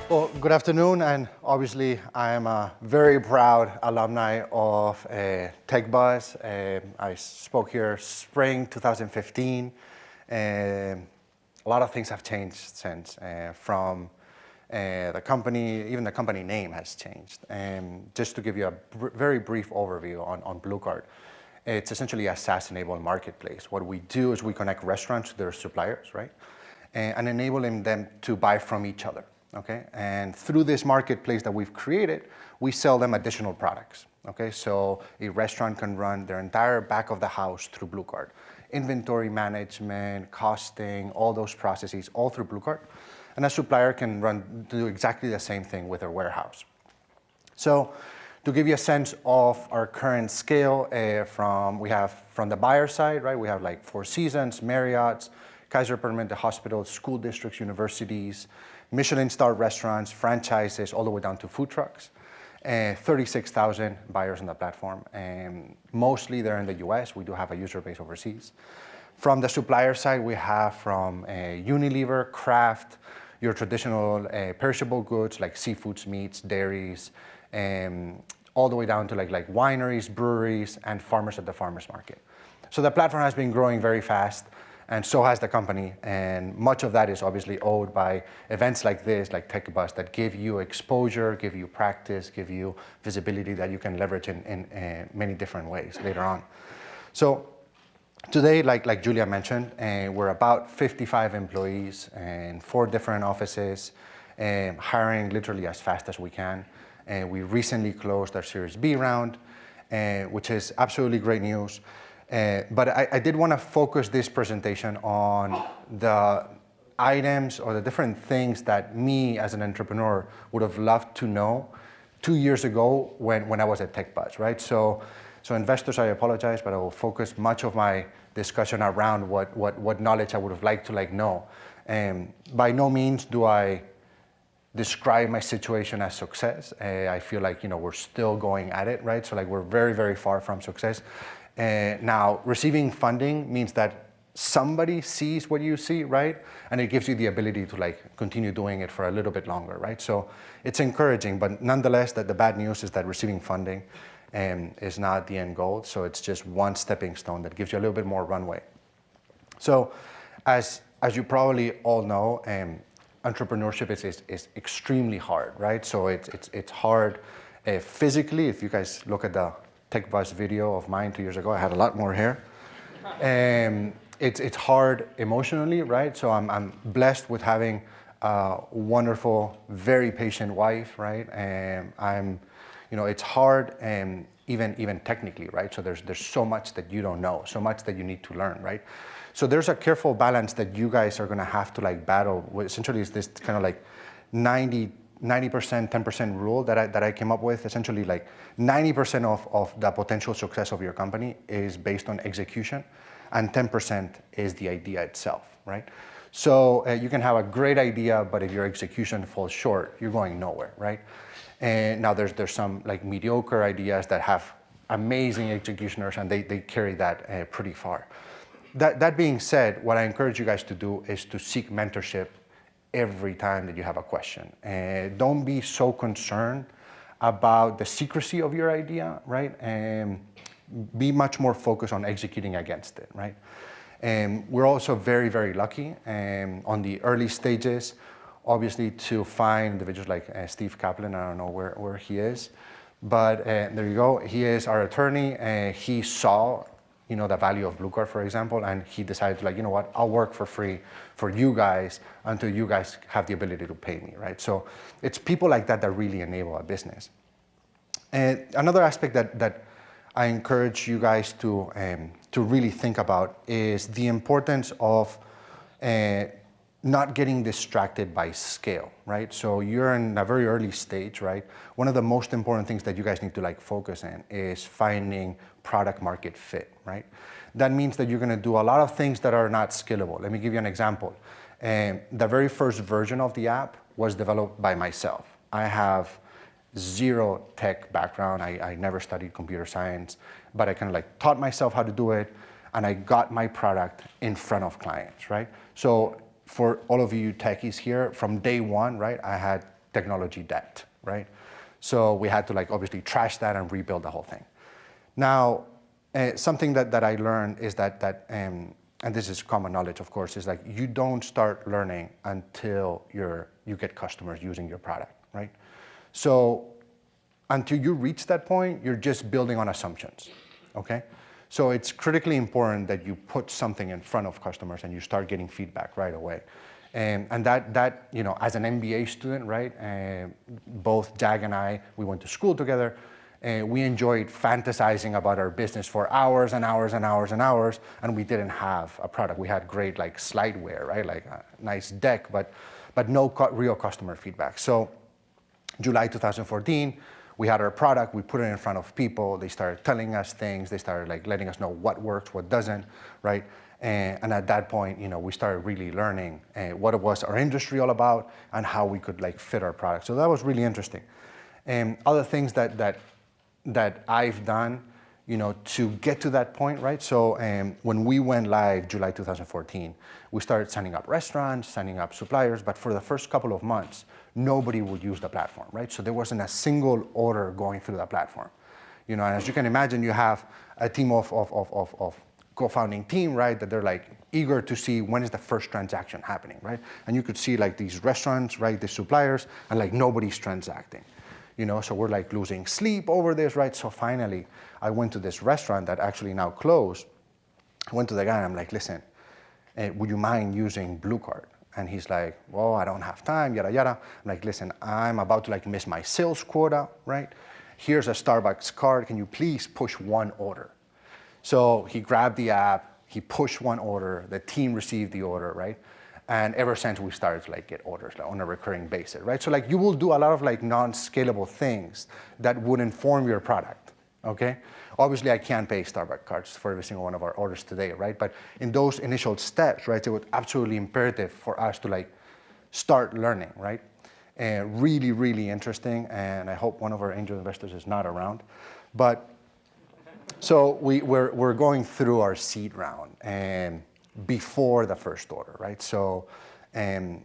Well, good afternoon, and obviously I am a very proud alumni of TechBuzz. I spoke here spring 2015. A lot of things have changed since, from the company, even the company name has changed. Just to give you a very brief overview on BlueCart, it's essentially a SaaS-enabled marketplace. What we do is we connect restaurants to their suppliers, right? And enabling them to buy from each other. Okay, and through this marketplace that we've created, we sell them additional products. Okay, so a restaurant can run their entire back of the house through BlueCart. Inventory management, costing, all those processes, all through BlueCart. And a supplier can do exactly the same thing with their warehouse. So to give you a sense of our current scale, we have from the buyer side, right, we have like Four Seasons, Marriott's, Kaiser Permanente hospitals, school districts, universities, Michelin-star restaurants, franchises, all the way down to food trucks. 36,000 buyers on the platform. Mostly they're in the US. We do have a user base overseas. From the supplier side, we have from Unilever, Kraft, your traditional perishable goods like seafoods, meats, dairies, all the way down to like wineries, breweries, and farmers at the farmers market. So the platform has been growing very fast, and so has the company, and much of that is obviously owed by events like this, like TechBuzz, that give you exposure, give you practice, give you visibility that you can leverage in many different ways later on. So today, like Julia mentioned, we're about 55 employees in 4 different offices, hiring literally as fast as we can. We recently closed our Series B round, which is absolutely great news. But I did want to focus this presentation on the items or the different things that me as an entrepreneur would have loved to know 2 years ago when I was at TechBuzz, right? So investors, I apologize, but I will focus much of my discussion around what knowledge I would have liked to know. By no means do I describe my situation as success. I feel like, we're still going at it, right? So we're very, very far from success. Now, receiving funding means that somebody sees what you see, right? And it gives you the ability to continue doing it for a little bit longer, right? So it's encouraging, but nonetheless, the bad news is that receiving funding is not the end goal. So it's just one stepping stone that gives you a little bit more runway. So as you probably all know, entrepreneurship is extremely hard, right? So it's hard physically. If you guys look at the TechBuzz video of mine 2 years ago, I had a lot more hair. It's hard emotionally, right? So I'm blessed with having a wonderful, very patient wife, right? It's hard even technically, right? So there's so much that you don't know, so much that you need to learn, right? So there's a careful balance that you guys are gonna have to battle with. Essentially, it's this kind of 90%, 10% rule that I came up with. Essentially 90% of the potential success of your company is based on execution, and 10% is the idea itself, right? So you can have a great idea, but if your execution falls short, you're going nowhere, right? And now there's some mediocre ideas that have amazing executioners, and they carry that pretty far. That being said, what I encourage you guys to do is to seek mentorship every time that you have a question. Don't be so concerned about the secrecy of your idea, right? And be much more focused on executing against it, right? And we're also very, very lucky on the early stages, obviously, to find individuals like Steve Kaplan. I don't know where he is, but there you go. He is our attorney, and he saw the value of BlueCart, for example, and he decided you know what, I'll work for free for you guys until you guys have the ability to pay me, right? So it's people like that that really enable a business. And another aspect that I encourage you guys to really think about is the importance of not getting distracted by scale, right? So you're in a very early stage, right? One of the most important things that you guys need to focus in is finding product market fit, right? That means that you're gonna do a lot of things that are not scalable. Let me give you an example. The very first version of the app was developed by myself. I have zero tech background. I never studied computer science, but I kind of like taught myself how to do it, and I got my product in front of clients, right? So for all of you techies here, from day one, right, I had technology debt, right? So we had to like obviously trash that and rebuild the whole thing. Now, something that I learned is that and this is common knowledge, of course, is like you don't start learning until you get customers using your product, right? So until you reach that point, you're just building on assumptions, okay? So it's critically important that you put something in front of customers and you start getting feedback right away. And that you know, as an MBA student, right, both Jag and I, we went to school together. We enjoyed fantasizing about our business for hours and hours and hours and hours, and we didn't have a product. We had great like slideware, right, like a nice deck, but no real customer feedback. So July 2014, we had our product, we put it in front of people, they started telling us things, they started like letting us know what works, what doesn't, right? And at that point, you know, we started really learning what it was our industry all about and how we could like fit our product. So that was really interesting. Other things that I've done, you know, to get to that point, right? So when we went live July 2014, we started signing up restaurants, signing up suppliers, but for the first couple of months, nobody would use the platform, right? So there wasn't a single order going through the platform. You know, and as you can imagine, you have a team of co-founding team, right, that they're like eager to see when is the first transaction happening, right? And you could see like these restaurants, right, the suppliers, and like nobody's transacting. You know, so we're like losing sleep over this, right? So finally, I went to this restaurant that actually now closed. I went to the guy and I'm like, listen, would you mind using BlueCart? And he's like, well, I don't have time, yada, yada. I'm like, listen, I'm about to like miss my sales quota, right? Here's a Starbucks card. Can you please push one order? So he grabbed the app, he pushed one order, the team received the order, right? And ever since we started to like get orders like, on a recurring basis, right? So like you will do a lot of like non-scalable things that would inform your product, okay? Obviously I can't pay Starbucks cards for every single one of our orders today, right? But in those initial steps, right, it was absolutely imperative for us to like start learning, right? And really, really interesting. And I hope one of our angel investors is not around. But so we're going through our seed round and before the first order, right? So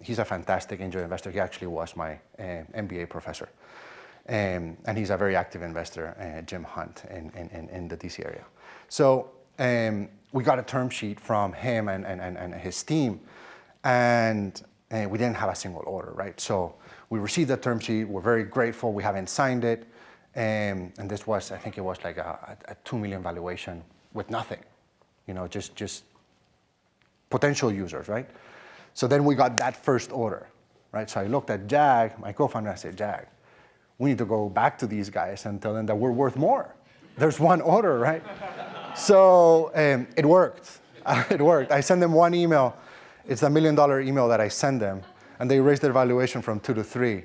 he's a fantastic angel investor. He actually was my MBA professor. And he's a very active investor, Jim Hunt, in the DC area. So we got a term sheet from him and his team, and we didn't have a single order, right? So we received the term sheet. We're very grateful. We haven't signed it. And this was, I think it was like a $2 million valuation with nothing, you know, just potential users, right? So then we got that first order, right? So I looked at Jag, my co-founder, and I said, Jag, we need to go back to these guys and tell them that we're worth more. There's one order, right? So it worked. It worked. I sent them one email. It's a $1 million email that I send them, and they raised their valuation from 2 to 3.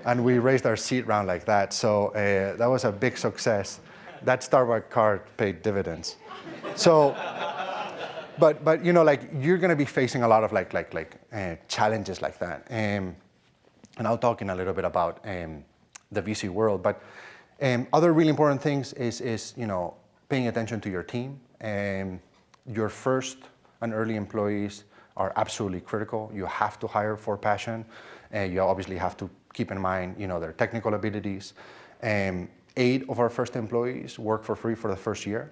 And we raised our seed round like that. So that was a big success. That Starbucks card paid dividends. So, but you know, like you're gonna be facing a lot of like challenges like that. And I'll talk in a little bit about the VC world. But other really important things is you know, paying attention to your team. Your first and early employees are absolutely critical. You have to hire for passion. You obviously have to keep in mind, you know, their technical abilities. 8 of our first employees work for free for the first year.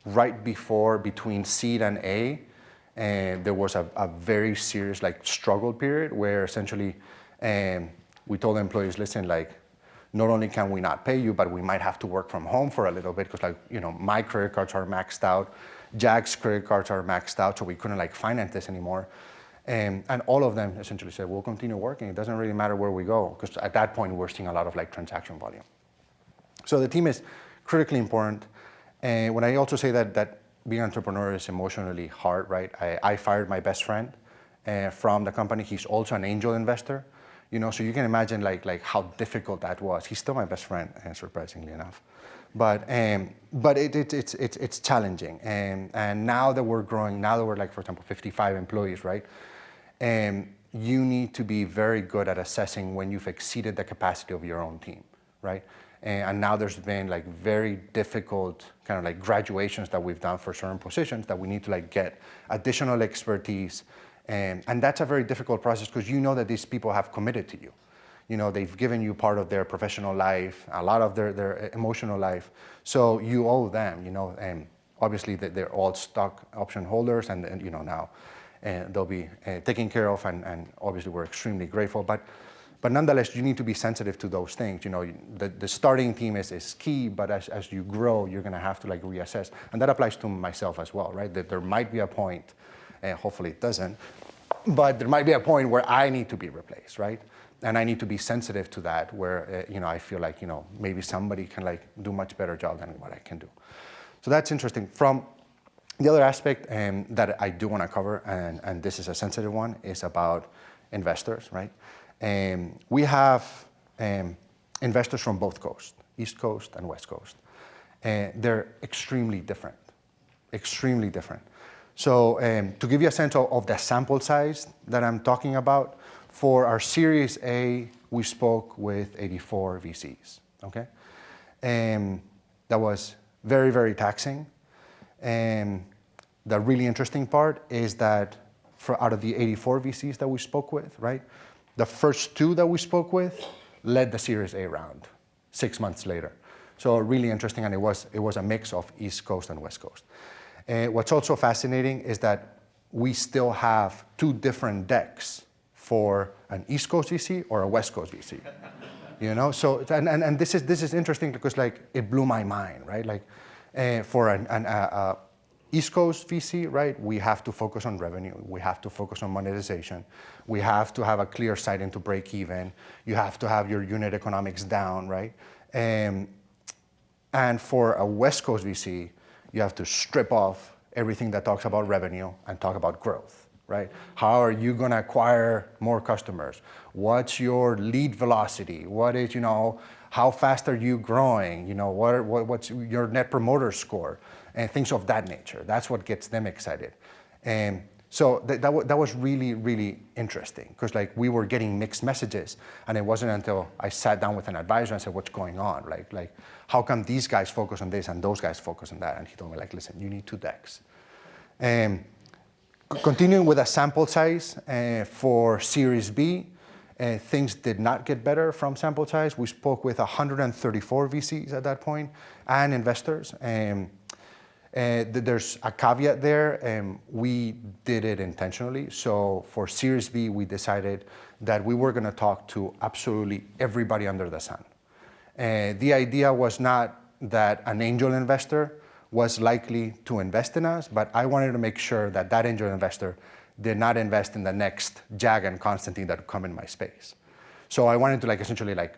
Right between seed and A, there was a very serious like struggle period where essentially we told the employees, listen, like, not only can we not pay you, but we might have to work from home for a little bit because, like, you know, my credit cards are maxed out, Jack's credit cards are maxed out, so we couldn't like finance this anymore. And all of them essentially said, we'll continue working. It doesn't really matter where we go, because at that point we're seeing a lot of like transaction volume. So the team is critically important. And when I also say that being an entrepreneur is emotionally hard, right? I fired my best friend from the company. He's also an angel investor, you know, so you can imagine like how difficult that was. He's still my best friend, surprisingly enough. But it's challenging. And now that we're growing, now that we're like, for example, 55 employees, right? you need to be very good at assessing when you've exceeded the capacity of your own team, right? And now there's been like very difficult kind of like graduations that we've done for certain positions that we need to like get additional expertise. And that's a very difficult process because you know that these people have committed to you. You know, they've given you part of their professional life, a lot of their emotional life. So you owe them, you know, and obviously they're all stock option holders and you know, now they'll be taken care of and obviously we're extremely grateful. But nonetheless, you need to be sensitive to those things. You know, the starting team is key, but as you grow, you're gonna have to like reassess. And that applies to myself as well, right? That there might be a point, hopefully it doesn't, but there might be a point where I need to be replaced, right? And I need to be sensitive to that where, you know, I feel like, you know, maybe somebody can like do much better job than what I can do. So that's interesting. From the other aspect that I do wanna cover, and this is a sensitive one, is about investors, right? We have investors from both coasts, East Coast and West Coast. They're extremely different, extremely different. So to give you a sense of the sample size that I'm talking about, for our Series A, we spoke with 84 VCs, okay? That was very, very taxing. The really interesting part is that out of the 84 VCs that we spoke with, right? The first 2 that we spoke with led the Series A round 6 months later. So really interesting, and it was a mix of East Coast and West Coast. What's also fascinating is that we still have 2 different decks for an East Coast VC or a West Coast VC. You know, so and this is interesting because like it blew my mind, right? Like for an East Coast VC, right, we have to focus on revenue. We have to focus on monetization. We have to have a clear sight into break even. You have to have your unit economics down, right? And for a West Coast VC, you have to strip off everything that talks about revenue and talk about growth, right? How are you gonna acquire more customers? What's your lead velocity? What is, you know, how fast are you growing? You know, what's your net promoter score? And things of that nature. That's what gets them excited. And so that was really, really interesting because like we were getting mixed messages, and it wasn't until I sat down with an advisor and said, what's going on? Like how come these guys focus on this and those guys focus on that? And he told me like, listen, you need 2 decks. Continuing with a sample size for Series B, things did not get better from sample size. We spoke with 134 VCs at that point and investors. There's a caveat there. We did it intentionally. So for Series B, we decided that we were going to talk to absolutely everybody under the sun. The idea was not that an angel investor was likely to invest in us, but I wanted to make sure that that angel investor did not invest in the next Jag and Konstantin that would come in my space. So I wanted to like essentially like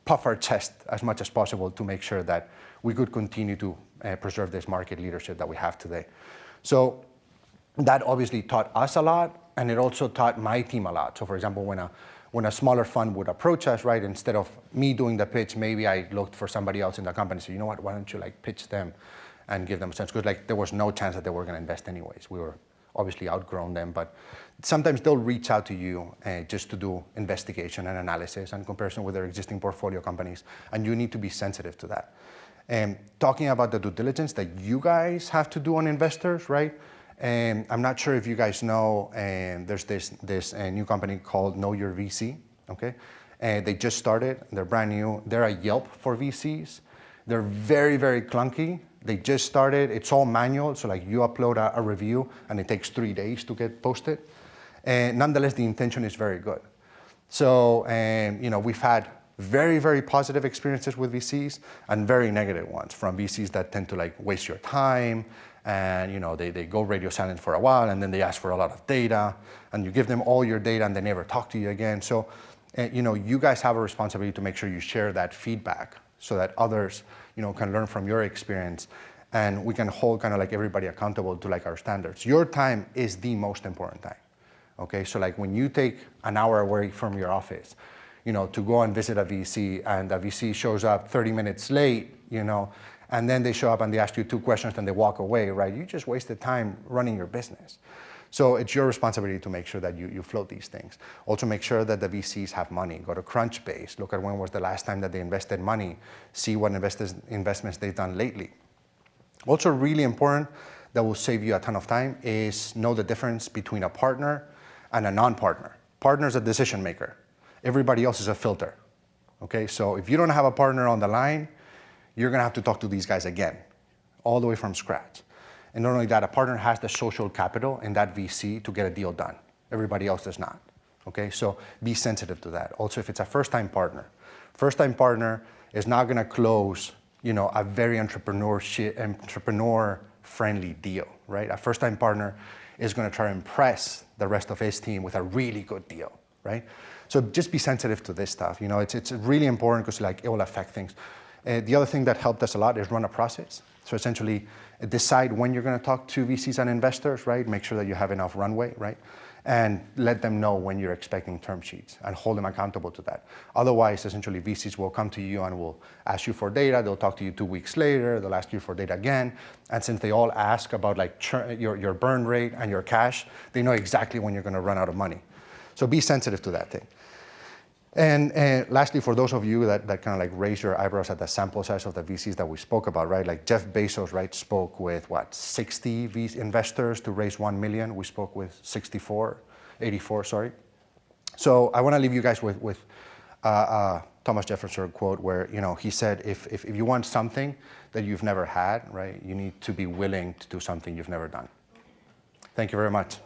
puff our chest as much as possible to make sure that we could continue to preserve this market leadership that we have today. So that obviously taught us a lot, and it also taught my team a lot. So for example, when a smaller fund would approach us, right, instead of me doing the pitch, maybe I looked for somebody else in the company. So you know what, why don't you like pitch them and give them a sense? Because like there was no chance that they were going to invest anyways. We were obviously outgrown them, but sometimes they'll reach out to you just to do investigation and analysis and comparison with their existing portfolio companies, and you need to be sensitive to that. Talking about the due diligence that you guys have to do on investors, right? I'm not sure if you guys know, there's this new company called Know Your VC, okay? They just started, they're brand new. They're a Yelp for VCs. They're very, very clunky. They just started, it's all manual, so like you upload a review and it takes 3 days to get posted. Nonetheless, the intention is very good. So, you know, we've had very, very positive experiences with VCs and very negative ones from VCs that tend to like waste your time and, you know, they go radio silent for a while and then they ask for a lot of data and you give them all your data and they never talk to you again. So, you know, you guys have a responsibility to make sure you share that feedback so that others, you know, can learn from your experience and we can hold kind of like everybody accountable to like our standards. Your time is the most important time, okay? So like when you take an hour away from your office, you know, to go and visit a VC and the VC shows up 30 minutes late, you know, and then they show up and they ask you 2 questions and they walk away, right? You just wasted time running your business. So it's your responsibility to make sure that you float these things. Also make sure that the VCs have money. Go to Crunchbase, look at when was the last time that they invested money, see what investments they've done lately. Also really important, that will save you a ton of time, is know the difference between a partner and a non-partner. Partner is a decision maker. Everybody else is a filter. Okay, so if you don't have a partner on the line, you're gonna have to talk to these guys again, all the way from scratch. And not only that, a partner has the social capital in that VC to get a deal done. Everybody else does not. Okay, so be sensitive to that. Also, if it's a first-time partner is not gonna close, a very entrepreneur-friendly deal, right? A first-time partner is gonna try to impress the rest of his team with a really good deal, right? So just be sensitive to this stuff. It's really important because it will affect things. The other thing that helped us a lot is run a process. So essentially, decide when you're going to talk to VCs and investors, right? Make sure that you have enough runway, right? And let them know when you're expecting term sheets and hold them accountable to that. Otherwise, essentially, VCs will come to you and will ask you for data. They'll talk to you 2 weeks later. They'll ask you for data again. And since they all ask about your burn rate and your cash, they know exactly when you're going to run out of money. So be sensitive to that thing. And lastly, for those of you that kind of raise your eyebrows at the sample size of the VCs that we spoke about, right? Like Jeff Bezos, right, spoke with 60 investors to raise 1 million. We spoke with 84, sorry. So I want to leave you guys with Thomas Jefferson quote where, he said, if you want something that you've never had, right, you need to be willing to do something you've never done. Thank you very much.